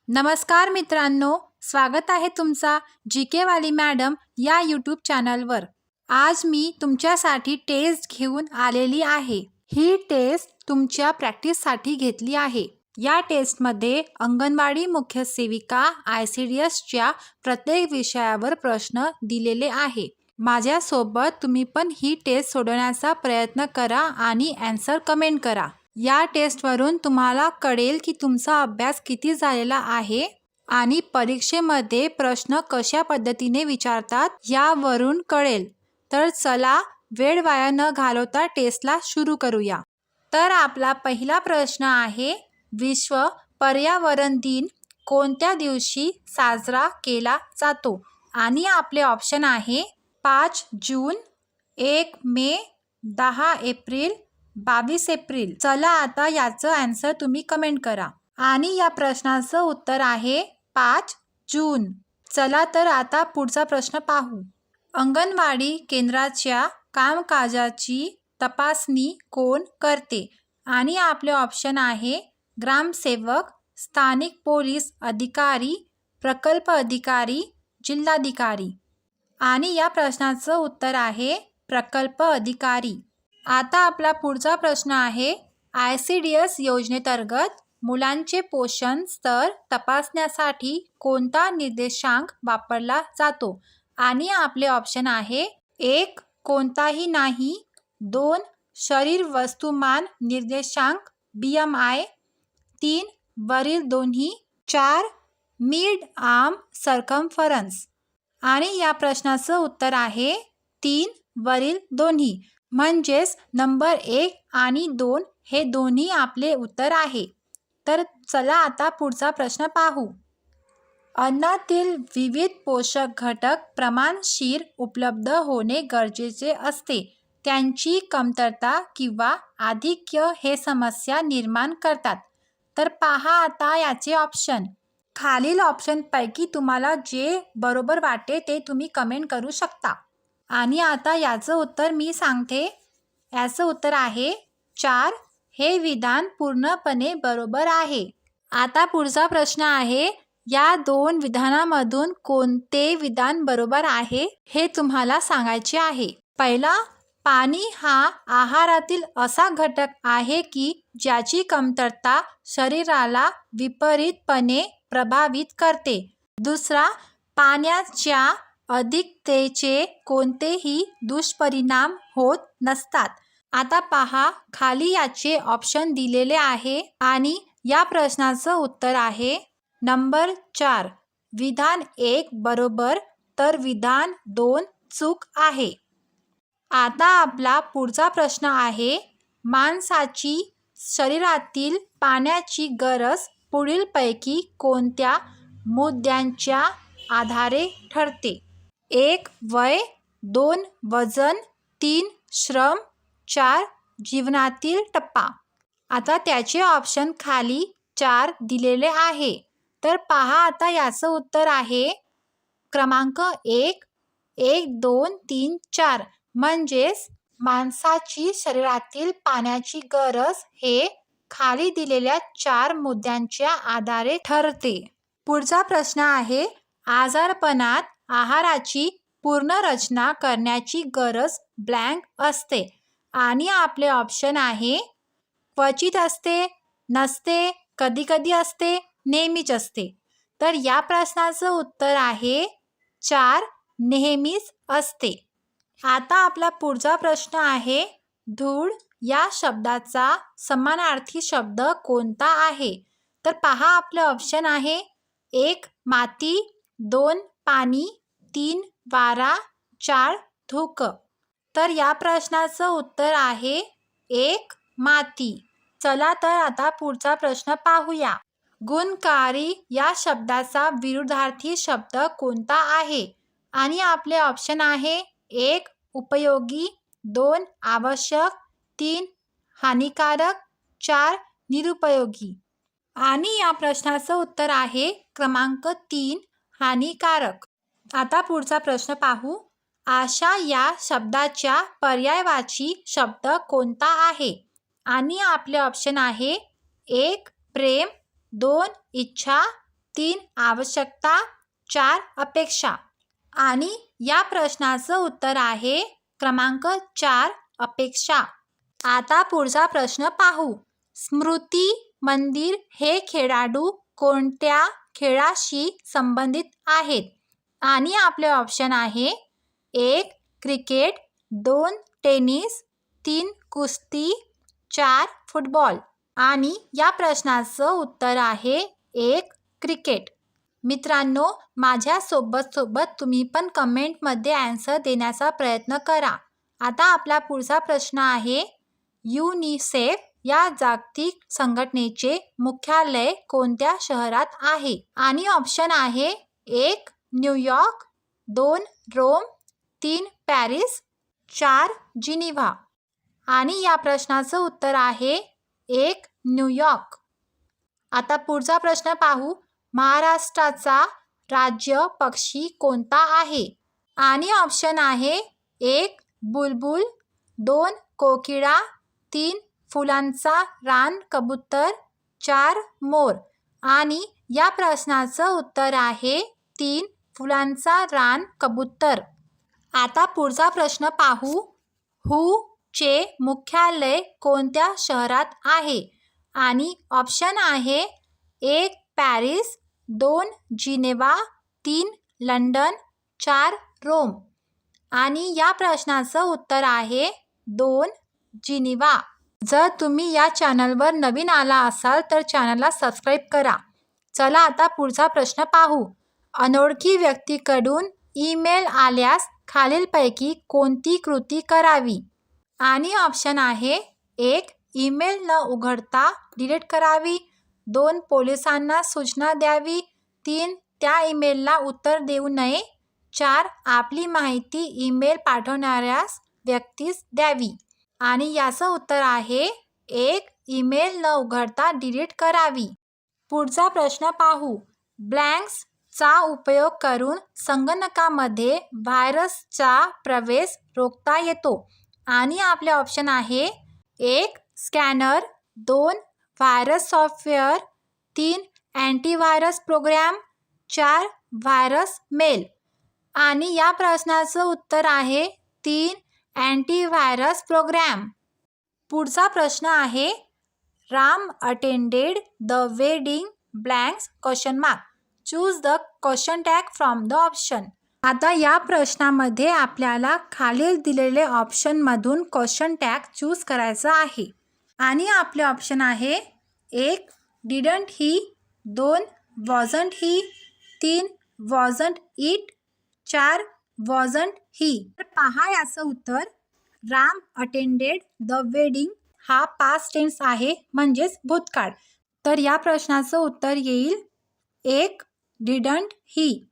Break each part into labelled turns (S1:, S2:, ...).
S1: नमस्कार मित्रांनो, स्वागत आहे तुमचा जी वाली मॅडम या यूट्यूब चॅनलवर। आज मी तुमच्यासाठी टेस्ट घेऊन आलेली आहे। ही टेस्ट तुमच्या प्रॅक्टिससाठी घेतली आहे। या टेस्टमध्ये अंगणवाडी मुख्य सेविका ICDSच्या प्रत्येक विषयावर प्रश्न दिलेले आहे। माझ्यासोबत तुम्ही पण ही टेस्ट सोडवण्याचा प्रयत्न करा आणि आन्सर कमेंट करा। या टेस्टवरून तुम्हाला कळेल की तुमचा अभ्यास किती झालेला आहे आणि परीक्षेमध्ये प्रश्न कशा पद्धतीने विचारतात यावरून कळेल। तर चला वेळ वाया न घालवता टेस्टला सुरू करूया। तर आपला पहिला प्रश्न आहे, विश्व पर्यावरण दिन कोणत्या दिवशी साजरा केला जातो? आणि आपले ऑप्शन आहे 5 जून, 1 मे, 10 एप्रिल, 22 एप्रिल। चला आता याचं आन्सर तुम्ही कमेंट करा। आणि या प्रश्नाचं उत्तर आहे 5 जून। चला तर आता पुढचा प्रश्न पाहू। अंगणवाडी केंद्राच्या कामकाजाची तपासणी कोण करते? आणि आपले ऑप्शन आहे ग्रामसेवक, स्थानिक पोलीस अधिकारी, प्रकल्प अधिकारी, जिल्हाधिकारी। आणि या प्रश्नाचं उत्तर आहे प्रकल्प अधिकारी। आता आपला पुढचा प्रश्न आहे, ICDS योजनेंतर्गत मुलांचे पोषण स्तर तपासण्यासाठी कोणता निर्देशांक वापरला जातो? आणि आपले ऑप्शन आहे 1 कोणताही नाही, 2 शरीर वस्तुमान निर्देशांक BMI, 3 वरील दोन्ही, 4 मिड आर्म सर्कम्फरन्स। आणि या प्रश्नाचं उत्तर आहे 3 वरील दोन्ही, म्हणजेच नंबर 1 आणि 2 हे दोन्ही आपले उत्तर आहे। तर चला आता पुढचा प्रश्न पाहू। अन्नातील विविध पोषक घटक प्रमाणशीर उपलब्ध होणे गरजेचे असते। त्यांची कमतरता किंवा आधिक्य हे समस्या निर्माण करतात। तर पहा आता याचे ऑप्शन। खालील ऑप्शनपैकी तुम्हाला जे बरोबर वाटते ते तुम्ही कमेंट करू शकता। आणि आता याचं उत्तर मी सांगते। याचं उत्तर आहे 4 हे विधान पूर्णपणे बरोबर आहे। आता पुढचा प्रश्न आहे, या दोन विधानामधून कोणते विधान बरोबर आहे हे तुम्हाला सांगायचे आहे। पहिला, पाणी हा आहारातील असा घटक आहे की ज्याची कमतरता शरीराला विपरीतपणे प्रभावित करते। दुसरा, पाण्याच्या अधिकतेचे कोणतेही दुष्परिणाम होत नसतात। आता पहा खाली याचे ऑप्शन दिलेले आहे आणि या प्रश्नाचं उत्तर आहे नंबर 4, विधान 1 बरोबर तर विधान 2 चूक आहे। आता आपला पुढचा प्रश्न आहे, माणसाची शरीरातील पाण्याची गरज पुढीलपैकी कोणत्या मुद्द्यांच्या आधारे ठरते? 1 वय, 2 वजन, 3 श्रम, 4 जीवनातील टप्पा। आता त्याचे ऑप्शन खाली 4 दिलेले आहे। तर पहा आता याचं उत्तर आहे क्रमांक 1, 1, 2, 3, 4, म्हणजेच माणसाची शरीरातील पाण्याची गरज हे खाली दिलेल्या 4 मुद्द्यांच्या आधारे ठरते। पुढचा प्रश्न आहे, आजारपणात आहाराची पुनर्रचना करण्याची गरज ब्लँक असते। आणि आपले ऑप्शन आहे क्वचित असते, नसते, कधी-कधी असते, नेहमीच असते। तर या प्रश्नाचं उत्तर आहे 4 नेहमीच असते। आता आपला पुढचा प्रश्न आहे, धूळ या शब्दाचा समानार्थी शब्द कोणता आहे? तर पहा आपले ऑप्शन आहे 1 माती, 2 पाणी, 3 वारा, 4 धुक। तर या प्रश्नाचं उत्तर आहे 1 माती। चला तर आता पुढचा प्रश्न पाहूया। गुणकारी या शब्दाचा विरुद्धार्थी शब्द कोणता आहे? आणि आपले ऑप्शन आहे 1 उपयोगी, 2 आवश्यक, 3 हानिकारक, 4 निरुपयोगी। आणि या प्रश्नाचं उत्तर आहे क्रमांक 3 हानिकारक। आता पुढचा प्रश्न पाहू। आशा या शब्दाच्या पर्यायवाची शब्द कोणता आहे? आणि आपले ऑप्शन आहे 1 प्रेम, 2 इच्छा, 3 आवश्यकता, 4 अपेक्षा. आणि या प्रश्नाचं उत्तर आहे क्रमांक 4 अपेक्षा. आता पुढचा प्रश्न पाहू. स्मृती मंदिर हे खेळाडू कोणत्या खेळाशी संबंधित आहेत? आणि आपले ऑप्शन आहे 1 क्रिकेट, 2 टेनिस, 3 कुस्ती, 4 फुटबॉल. आणि या प्रश्नाचं उत्तर आहे 1 क्रिकेट. मित्रांनो, माझ्या सोबत तुम्ही पण कमेंटमध्ये आन्सर देण्याचा प्रयत्न करा. आता आपला पुढचा प्रश्न आहे, युनिसेफ या जागतिक संघटनेचे मुख्यालय कोणत्या शहरात आहे? आणि ऑप्शन आहे 1 न्यूयॉर्क, 2 रोम, 3 पॅरिस, 4 जिनिव्हा. आणि या प्रश्नाचं उत्तर आहे 1 न्यूयॉर्क. आता पुढचा प्रश्न पाहू. महाराष्ट्राचा राज्य पक्षी कोणता आहे? आणि ऑप्शन आहे 1 बुलबुल, 2 कोकिळा, 3 फुलांचा रान कबूतर, 4 मोर. आणि या प्रश्नाचं उत्तर आहे 3 फुलांचा रान कबूतर. आता पुढचा प्रश्न पाहू. चे मुख्यालय कोणत्या शहरात आहे? आणि ऑप्शन आहे 1 पॅरिस, 2 जिनेव्हा, 3 लंडन, 4 रोम. आणि या प्रश्नाचं उत्तर आहे 2 जिनिव्हा. जर तुम्ही या चॅनलवर नवीन आला असाल तर चॅनलला सबस्क्राईब करा. चला आता पुढचा प्रश्न पाहू. अनोळखी व्यक्तीकडून ईमेल आल्यास खालीलपैकी कोणती कृती करावी? आणि ऑप्शन आहे 1 ईमेल न उघडता डिलीट करावी, 2 पोलिसांना सूचना द्यावी, 3 त्या ईमेलला उत्तर देऊ नये, 4 आपली माहिती ईमेल पाठवणाऱ्यास व्यक्तीस द्यावी. आणि याचं उत्तर आहे 1 ईमेल न उघडता डिलीट करावी. पुढचा प्रश्न पाहू. ब्लँक्सचा उपयोग करून संगणकामध्ये व्हायरसचा प्रवेश रोखता येतो. आणि आपले ऑप्शन आहे 1 scanner, 2 virus software, 3 antivirus program, 4 virus mail. आणि या प्रश्नाचं उत्तर आहे 3 अँटीव्हायरस प्रोग्रॅम. पुढचा प्रश्न आहे, Ram attended the wedding blanks question mark. Choose the question tag from the option. आता या प्रश्नामध्ये आपल्याला खालील दिलेले ऑप्शनमधून क्वेश्चन टॅग चूज करायचा आहे. आणि आपले ऑप्शन आहे 1 didn't he, 2 wasn't he, 3 wasn't it, 4 wasn't he. तर पहा याचं उत्तर. राम अटेंडेड द वेडिंग हा पास्ट टेन्स आहे, म्हणजेच भूतकाळ. तर या प्रश्नाचं उत्तर येईल 1 डिडंट ही.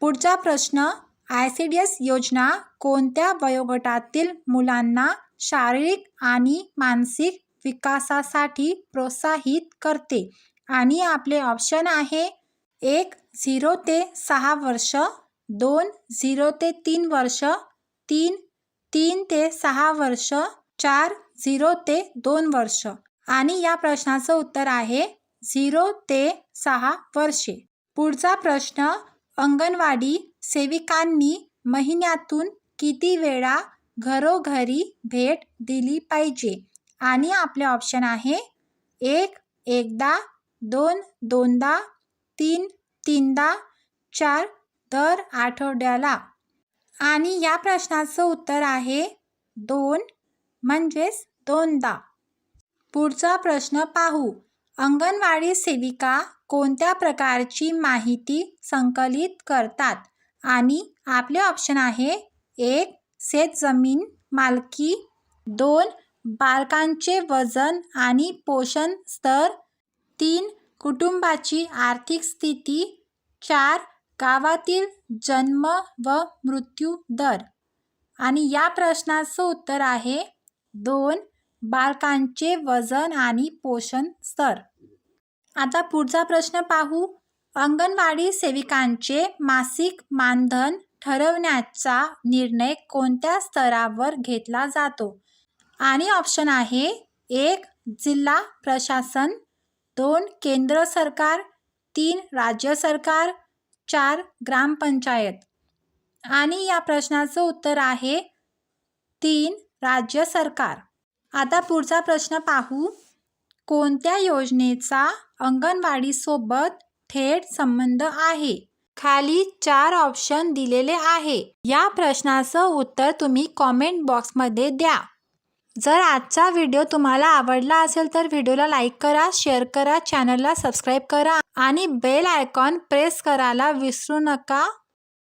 S1: पुढचा प्रश्न, आयसीडीएस योजना कोणत्या वयोगटातील मुलांना शारीरिक आणि मानसिक विकासासाठी प्रोत्साहित करते? आणि आपले ऑप्शन आहे 1 0 ते 6 वर्ष, 2 0 ते 3 वर्ष, 3 3 ते 6 वर्ष, 4 0 ते 2 वर्ष. आणि या प्रश्नाचं उत्तर आहे 0 ते 6 वर्षे. पुढचा प्रश्न, अंगणवाडी सेविकांनी महिन्यातून किती वेळा घरोघरी भेट दिली पाहिजे? आणि आपले ऑप्शन आहे 1 एकदा, 2 दोनदा, 3 तीनदा, 4 दर आठवड्याला. आणि या प्रश्नाचं उत्तर आहे 2 म्हणजेच 2दा. पुढचा प्रश्न पाहू. अंगणवाडी सेविका कोणत्या प्रकारची माहिती संकलित करतात? आणि आपले ऑप्शन आहे 1 शेतजमीन मालकी, 2 बालकांचे वजन आणि पोषण स्तर, 3 कुटुंबाची आर्थिक स्थिती, 4 गावातील जन्म व मृत्यू दर. आणि या प्रश्नाचं उत्तर आहे 2 बालकांचे वजन आणि पोषण स्तर. आता पुढचा प्रश्न पाहू. अंगणवाडी सेविकांचे मासिक मानधन ठरवण्याचा निर्णय कोणत्या स्तरावर घेतला जातो? आणि ऑप्शन आहे 1 जिल्हा प्रशासन, 2 केंद्र सरकार, 3 राज्य सरकार, 4 ग्रामपंचायत. आणि या प्रश्नाचं उत्तर आहे 3 राज्य सरकार. आता पुढचा प्रश्न पाहू. कोणत्या योजनेचा अंगणवाडीसोबत थेट संबंध आहे? खाली 4 ऑप्शन दिलेले आहे. या प्रश्नाचं उत्तर तुम्ही कॉमेंट बॉक्समध्ये द्या. जर आजचा व्हिडिओ तुम्हाला आवडला असेल तर व्हिडिओला लाईक करा, शेअर करा, चॅनलला सबस्क्राईब करा आणि बेल आयकॉन प्रेस करायला विसरू नका.